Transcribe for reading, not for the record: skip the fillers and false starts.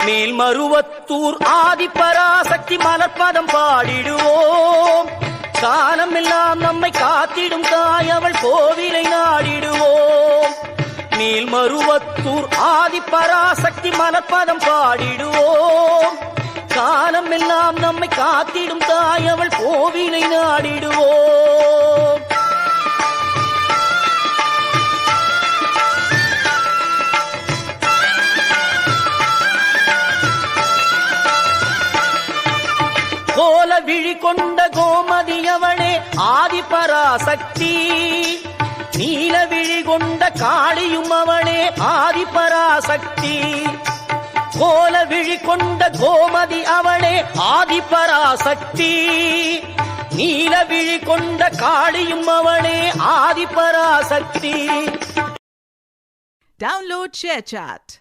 மேல்மருவத்தூர் ஆதிபராசக்தி மலர்பதம் பாடிடுவோம். காலமெல்லாம் நம்மை காத்திடும் தாய் அவள் கோவிலை நாடிடுவோம். மேல்மருவத்தூர் ஆதிபராசக்தி மலர்பதம் பாடிடுவோம். காலமெல்லாம் நம்மை காத்திடும் தாய் அவள் கோவிலை நாடிடுவோம். கோல விழி கொண்ட கோமதியவளே ஆதிபராசக்தி. நீல விழி கொண்ட காளியும் அவளே ஆதிபராசக்தி. கோல விழி கொண்ட கோமதி அவளே ஆதிபராசக்தி. நீல விழி கொண்ட காளியும் அவளே ஆதிபராசக்தி. Download ShareChat.